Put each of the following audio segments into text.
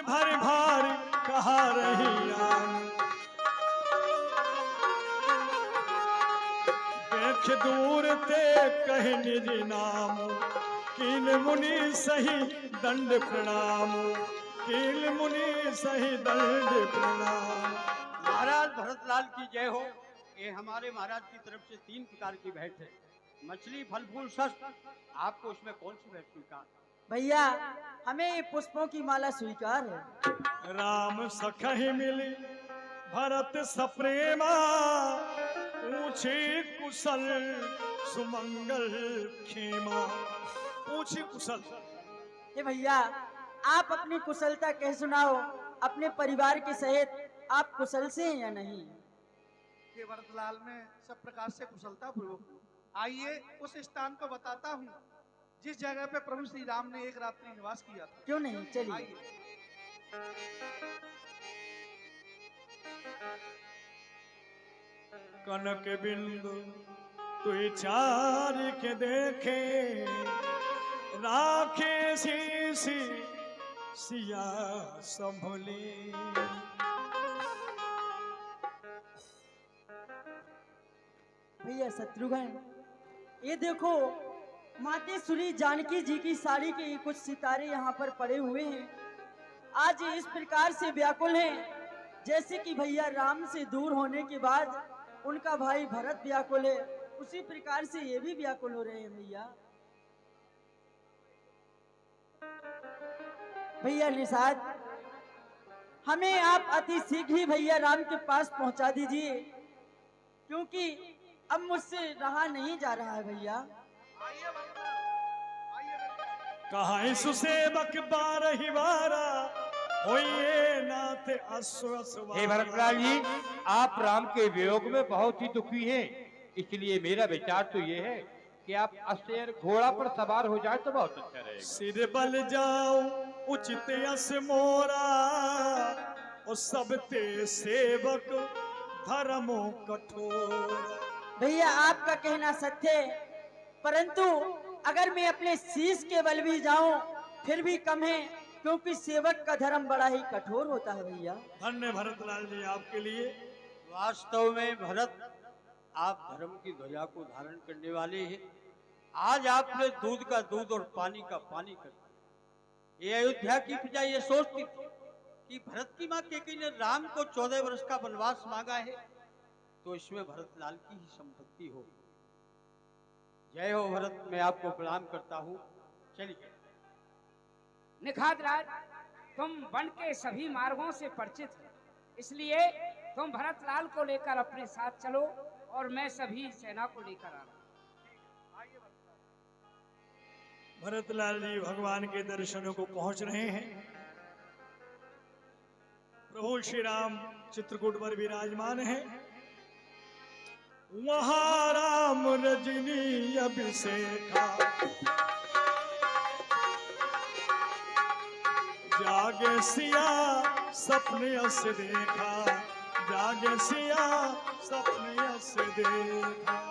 भर भार कहा रही आन। देख दूर ते कह निज नाम, कील मुनि सही दंड प्रणाम, कील मुनि सही दंड प्रणाम। महाराज भरतलाल की जय हो। ये हमारे महाराज की तरफ से 3 प्रकार की भेंट है, मछली, फल फूल, शस्त्र। आपको इसमें कौन सी भेंट स्वीकार? भैया हमें पुष्पों की माला स्वीकार है। राम सखहि मिली भरत सप्रेमा, पूछे कुशल सुमंगल खेमा। पूछे कुशल। ये भैया आप अपनी कुशलता कह सुनाओ, अपने परिवार के सहित आप कुशल से हैं या नहीं? ये भरतलाल में सब प्रकार से कुशलता पूर्वक। आइए उस स्थान को बताता हूँ जिस जगह पे प्रभु श्री राम ने एक रात्रि निवास किया था। क्यों नहीं, चलिए। आइए। कनक बिंदु तुई चार के देखे, राखे शीशी सिया संभली। भैया शत्रुघ्न, ये देखो माते श्री जानकी जी की साड़ी के कुछ सितारे यहाँ पर पड़े हुए हैं। आज इस प्रकार से व्याकुल हैं जैसे कि भैया राम से दूर होने के बाद उनका भाई भरत व्याकुल है, उसी प्रकार से ये भी व्याकुल हो रहे हैं। भैया निषाद, हमें आप अति शीघ्र ही भैया राम के पास पहुंचा दीजिए, क्योंकि अब मुझसे रहा नहीं जा रहा है। भैया आइए भरतलाल, आइए भरतलाल। कहाँ सुसेवक बारही बारा, होइए नाथ अश्व। हे भरतलाल जी, आप राम के वियोग में बहुत ही दुखी हैं, इसलिए मेरा विचार तो ये है कि आप अश्वेर घोड़ा पर सवार हो जाए तो बहुत अच्छा रहेगा। सिर बल जाओ उचित यस मोरा, और सब ते सेवक धर्मो कठोर। भैया आपका कहना सत्य है, परंतु अगर मैं अपने शीश के बल भी जाऊं फिर भी कम है, क्योंकि सेवक का धर्म बड़ा ही कठोर होता है। भैया धन्य भरतलाल जी आपके लिए। वास्तव में भरत, आप धर्म की ध्वजा को धारण करने वाले हैं। आज आपने दूध का दूध और पानी का पानी कर दिया। ये अयोध्या की प्रजा ये सोचती थी कि भरत की मां कैकेयी ने राम को 14 वर्ष का वनवास मांगा है, तो इसमें भरतलाल की ही संपत्ति हो। जय हो भरत, मैं आपको प्रणाम करता हूँ। चलिए। निखात राज, तुम वन के सभी मार्गों से परिचित हो, इसलिए तुम भरतलाल को लेकर अपने साथ चलो और मैं सभी सेना को लेकर आ रहा हूं। भरतलाल जी भगवान के दर्शनों को पहुंच रहे हैं। प्रभु श्री राम चित्रकूट पर विराजमान है। वहां राम रजनी अभिषेका, जागे सिया सपने यस देखा, जागे सिया सपने यस देखा।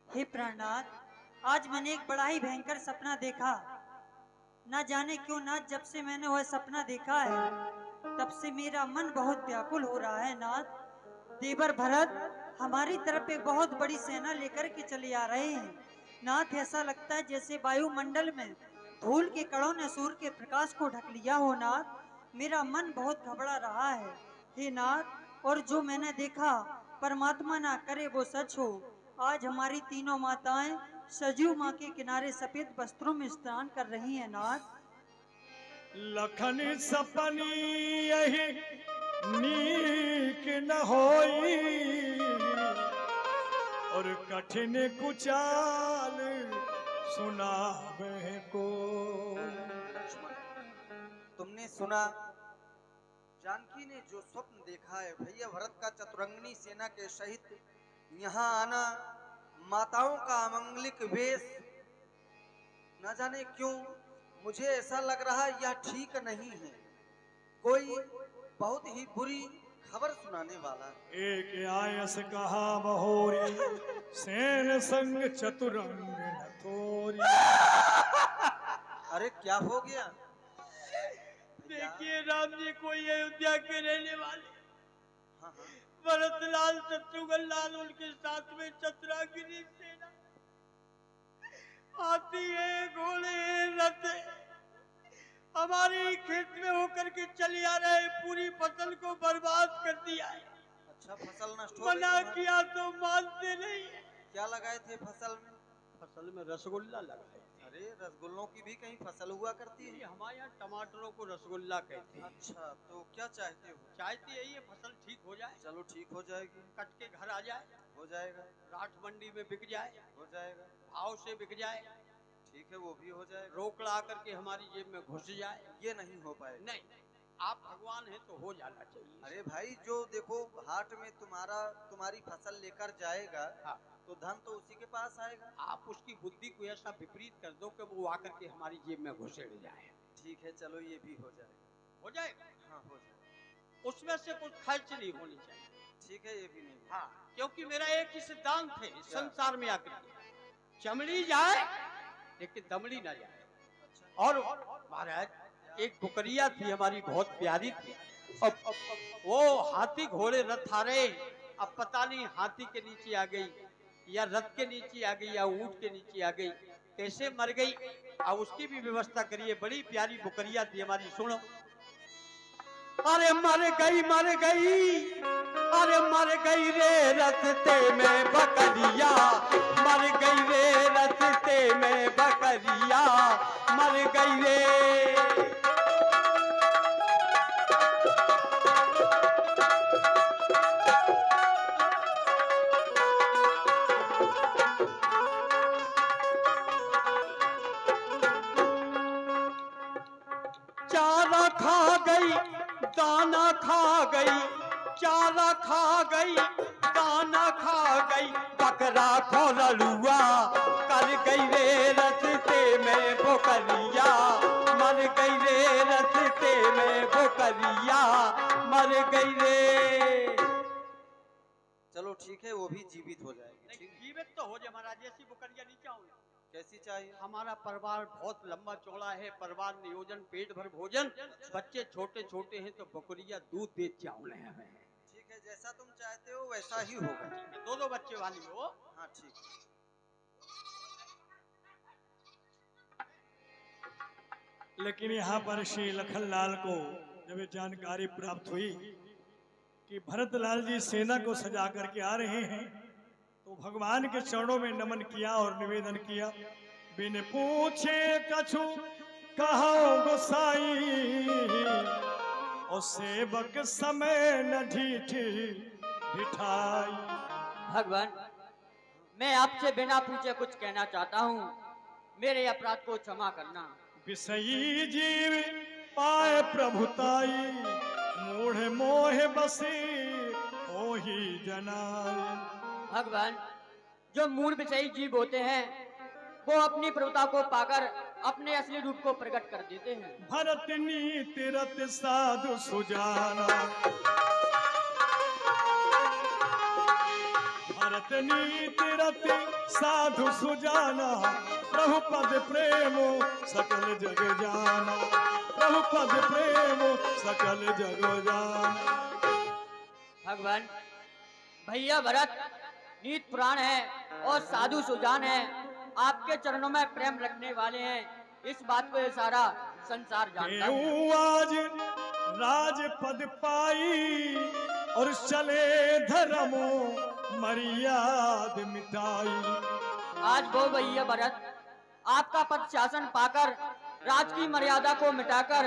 हे प्राणनाथ, आज मैंने एक बड़ा ही भयंकर सपना देखा। ना जाने क्यों नाथ, जब से मैंने वह सपना देखा है तब से मेरा मन बहुत व्याकुल हो रहा है। नाथ, देवर भरत हमारी तरफ एक बहुत बड़ी सेना लेकर के चले आ रहे हैं। नाथ, ऐसा लगता है जैसे वायुमंडल में धूल के कणों ने सूर्य के प्रकाश को ढक लिया हो। नाथ, मेरा मन बहुत घबरा रहा है। हे नाथ, और जो मैंने देखा परमात्मा ना करे वो सच हो। आज हमारी तीनों माताएं सरजू माँ के किनारे सफेद वस्त्रों में स्नान कर रही हैं। नाथ, लखन सपनी यही नीक न होई, और कठिन कुचाल सुनावे को। तुमने सुना जानकी ने जो स्वप्न देखा है, भैया भरत का चतुरंगनी सेना के सहित यहाँ आना, माताओं का अमंगलिक वेश, न जाने क्यों मुझे ऐसा लग रहा है यह ठीक नहीं है। कोई बहुत ही बुरी खबर सुनाने वाला है। एक आयस कहा बहोरी, सेन संग चतुरंग न थोरी। अरे क्या हो गया? देखिए राम जी, कोई अयोध्या के रहने वाले हाँ हाँ, भरतलाल शत्रुघ्न लाल, उनके साथ में चतुरागिरी सेना, हाथी है, घोड़े हैं, रथ है, हमारी खेत में होकर के चले आ रहे, पूरी फसल को बर्बाद कर दिया है। अच्छा फसल नष्ट हो गई मना तुम्हारी? किया तो मानते नहीं है। क्या लगाए थे फसल में? फसल में रसगुल्ला लगाए। अरे रसगुल्लों की भी कहीं फसल हुआ करती है? हमारे यहाँ टमाटरों को रसगुल्ला कहते हैं। अच्छा, तो क्या चाहते हो? चाहते यही है फसल ठीक हो जाए, चलो ठीक हो जाएगी, कट के घर आ जाए, हो जाएगा, राठ मंडी में बिक जाए, हो जाएगा, भाव से बिक जाए, ठीक है वो भी हो जाएगा। रोक ला करके हमारी जेब में घुस जाए। ये नहीं हो पाएगा। नहीं, आप भगवान हैं तो हो जाना चाहिए। अरे भाई, जो देखो हाट में तुम्हारी फसल लेकर जाएगा, हाँ। तो धन तो उसी के पास आएगा। आप उसकी बुद्धि को ऐसा विपरीत कर दो कि वो आकर के हमारी जेब में घुसेड़ जाए। ठीक है, चलो ये भी हो जाएगा। हो जाएगा, हाँ हो जाएगा। उसमें से कुछ खर्च नहीं होनी चाहिए। ठीक है, ये भी नहीं। हाँ, क्योंकि मेरा एक ही सिद्धांत है संसार में आकर के, चमड़ी जाए लेकिन दमड़ी ना जाए। और महाराज, एक बुकरिया थी हमारी, बहुत प्यारी थी। अब वो हाथी घोड़े रथ आ रहे, अब पता नहीं हाथी के नीचे आ गई या रथ के नीचे आ गई या ऊंट के नीचे आ गई, कैसे मर गई, अब उसकी भी व्यवस्था करिए। बड़ी प्यारी बुकरिया थी हमारी, सुनो। अरे मर गई, मर गई, अरे मर गई रे रस्ते में बकरिया, मर गई रे रस्ते में बकरिया, मर गई रे। चारा खा गई, दाना खा गई, चारा खा गई, दाना खा गई, बकरा खोलुआ कर गई रे रस्ते में बकरिया, मर गई रे रस्ते में बकरिया, मर गई रे। चलो ठीक है, वो भी जीवित हो जाएगी। ठीक, जीवित तो हो जाए महाराज, ऐसी बकरिया नहीं चाहूंगा। कैसी चाहिए? हमारा परिवार बहुत लंबा चौड़ा है, परिवार नियोजन, पेट भर भोजन, बच्चे छोटे छोटे हैं, तो बकरिया दूध दे चावले हमें। ठीक है, जैसा तुम चाहते हो वैसा ही होगा। दो दो बच्चे वाली हो। हाँ ठीक है। लेकिन यहाँ पर श्री लखनलाल को जब ये जानकारी प्राप्त हुई कि भरतलाल जी सेना को सजा करके आ रहे हैं, तो भगवान के चरणों में नमन किया और निवेदन किया, बिन पूछे कछु कहो गोसाई, और सेवक समय न ढीठी ढिठाई। भगवान, मैं आपसे बिना पूछे कुछ कहना चाहता हूँ, मेरे अपराध को क्षमा करना। विषयी जीव पाए प्रभुताई, मूढ़ मोह बसे हो ही जनाई। भगवान, जो मूल विषयी जीव होते हैं वो अपनी प्रभुता को पाकर अपने असली रूप को प्रकट कर देते हैं। भरत नीति रत साधु सुजाना, भरत नीति रत साधु सुजाना, प्रभु पद प्रेम सकल जग जाना, प्रभु पद प्रेम सकल जग जाना। भगवान, भैया भरत नीत पुराण है और साधु सुजान है, आपके चरणों में प्रेम रखने वाले हैं, इस बात को ये सारा संसार जानता है। आज राज पद पाई और चले धर्मो मर्याद मिटाई। आज वो भैया भरत आपका पद शासन पाकर राज की मर्यादा को मिटाकर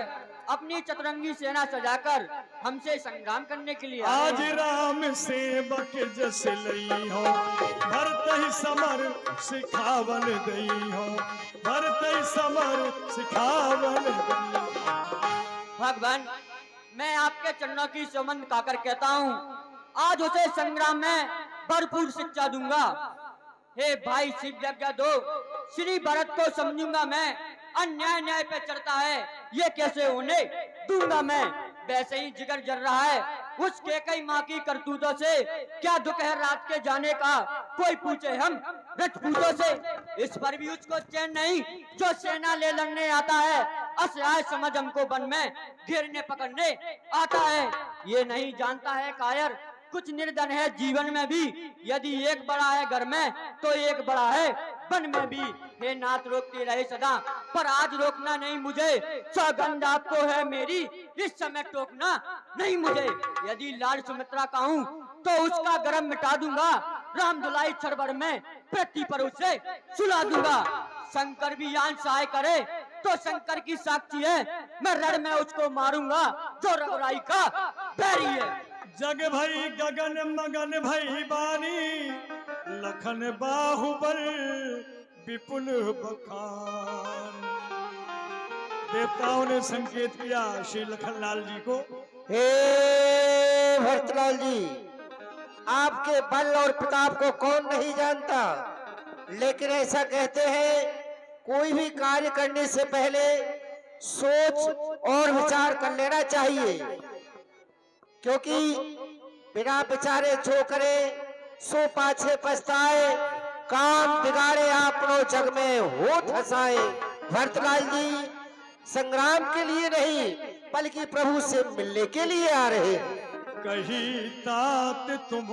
अपनी चतुरंगी सेना सजाकर हमसे संग्राम करने के लिए आज राम सेवक जस लई हो, भरत ही समर सिखावन दई हो, भरत ही समर सिखावन दई। भगवान, मैं आपके चरणों की सुमन काकर कहता हूँ, आज उसे संग्राम में भरपूर शिक्षा दूंगा। हे भाई शिव यज्ञ दो, श्री भरत को समझूंगा मैं, अन्याय न्याय पे चढ़ता है ये कैसे होने दूंगा मैं। वैसे ही जिगर जल रहा है उसके कई माँ की करतूतों से क्या दुख है रात के जाने का, कोई पूछे हम रजपूतों से। इस पर भी उसको चैन नहीं जो सेना ले लड़ने आता है, असहाय समझ हमको वन में घेरने पकड़ने आता है। ये नहीं जानता है कायर कुछ निर्धन है जीवन में भी, यदि एक बड़ा है घर में तो एक बड़ा है वन में भी। हे नाथ रोकते रहे सदा पर आज रोकना नहीं मुझे, सौगंध आपको है मेरी इस समय टोकना नहीं मुझे। यदि लाल सुमित्रा का हूँ तो उसका गरम मिटा दूंगा, राम दुलाई छरबर में पृथ्वी पर उसे सुला दूंगा। शंकर भी यान सहाय करे तो शंकर की साक्षी है, मैं रण में उसको मारूंगा जो रघुराई का बैरी है। जग भई गगन मगन भई बानी, लखन बाहुबल विपुल बखान। देवताओं ने संकेत किया श्री लखनलाल जी को, हे भरतलाल जी, आपके बल और प्रताप को कौन नहीं जानता, लेकिन ऐसा कहते हैं कोई भी कार्य करने से पहले सोच और विचार कर लेना चाहिए, क्योंकि बिना विचारे जो करे सो पाछे पछताए, काम बिगाड़े आपनो जग में हो धसाए। भरतलाल जी संग्राम के लिए नहीं बल्कि प्रभु से मिलने के लिए आ रहे हैं। कही तात तुम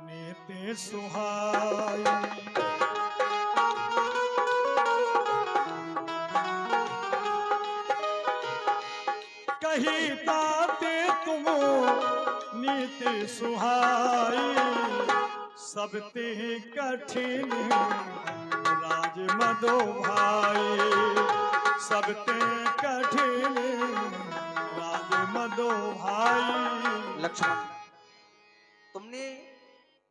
नेते सुहाई, कही ताते तुम नीति सुहाई, सब ते कठिन राज मदो भाई, सब ते कठिन राज मदो भाई। लक्ष्मण, तुमने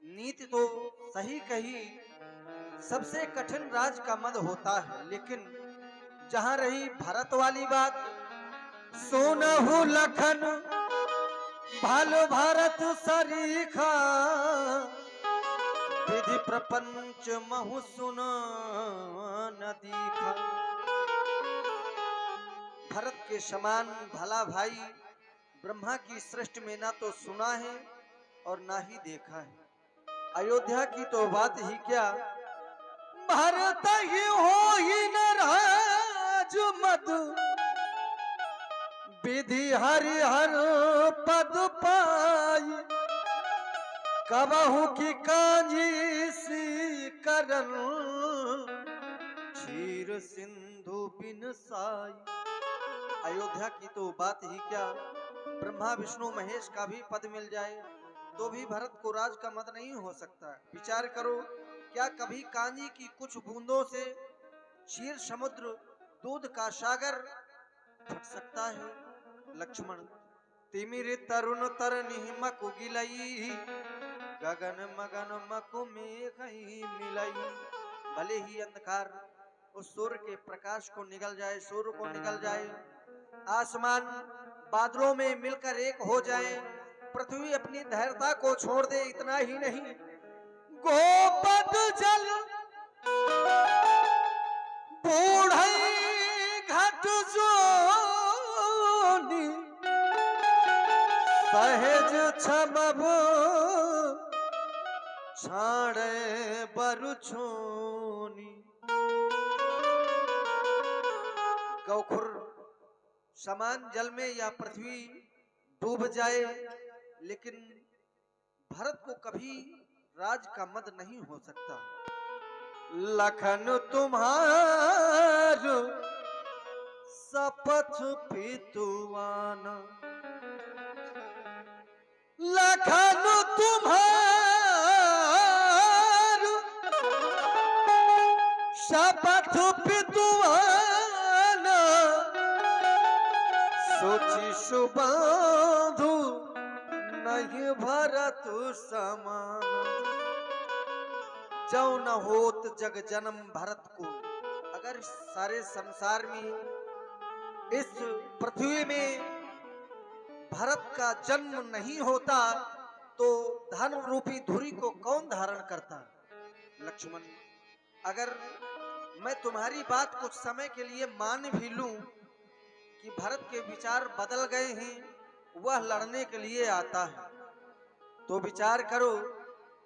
नीति तो सही कही, सबसे कठिन राज का मद होता है, लेकिन जहां रही भरत वाली बात, सोनहु लखन भालो भारत सरीखा, विधि प्रपंच महु सुन न दीखा। भरत के समान भला भाई ब्रह्मा की सृष्टि में ना तो सुना है और ना ही देखा है। अयोध्या की तो बात ही क्या, भरत ही हो ही न राज मद, विधि हरिहर पद पाई, कबहू की कांजी सी करन, क्षीर सिंधु बिन साई। अयोध्या की तो बात ही क्या, ब्रह्मा विष्णु महेश का भी पद मिल जाए तो भी भरत को राज का मद नहीं हो सकता। विचार करो, क्या कभी कांजी की कुछ बूंदों से क्षीर समुद्र दूध का सागर फट सकता है? लक्ष्मण, तिमिर तरुण तरनि मकु गिलई, गगन मगन मकु मेघई मिलई। भले ही अंधकार उस सूर्य के प्रकाश को निगल जाए, सूर्य को निगल जाए, आसमान बादलों में मिलकर एक हो जाए, पृथ्वी अपनी धैर्यता को छोड़ दे, इतना ही नहीं, गोपद जल बूढ़ई घट जोनी, सहज छमब छाड़े बरुछोनी। गौखुर समान जल में या पृथ्वी डूब जाए, लेकिन भरत को कभी राज का मद नहीं हो सकता। लखन तुम्हार सपथ पितुआन, लखन तुम्हार सपथ पितुआन, सोची सुबाधु नहीं भरत समान। जो न होत जग जन्म भरत को, अगर सारे संसार में इस पृथ्वी में भरत का जन्म नहीं होता तो धन रूपी धुरी को कौन धारण करता? लक्ष्मण, अगर मैं तुम्हारी बात कुछ समय के लिए मान भी लूं कि भरत के विचार बदल गए हैं, वह लड़ने के लिए आता है। तो विचार करो,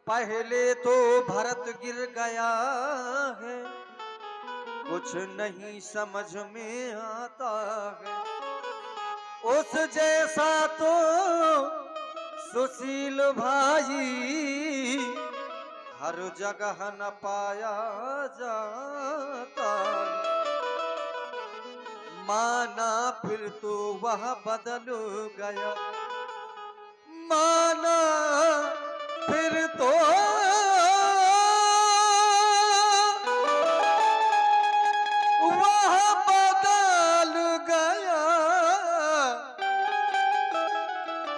पहले तो भरत गिर गया है, कुछ नहीं समझ में आता है। उस जैसा तो सुशील भाई हर जगह न पाया जाता। माना फिर तो वह बदल गया, माना फिर तो वह बदल गया।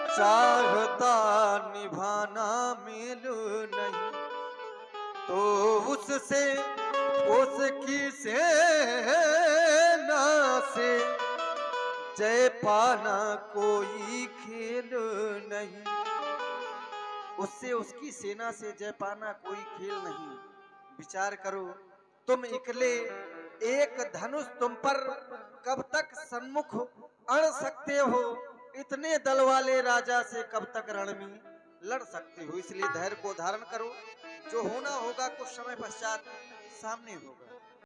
चाहता निभाना मेल नहीं, तो उससे उसकी सेना से जय पाना कोई खेल नहीं। उससे उसकी सेना से जय पाना कोई खेल नहीं। विचार करो, तुम इकले एक धनुष तुम पर कब तक सन्मुख अड़ सकते हो? इतने दल वाले राजा से कब तक रण में लड़ सकते हो? इसलिए धैर्य को धारण करो, जो होना होगा कुछ समय पश्चात सामने होगा।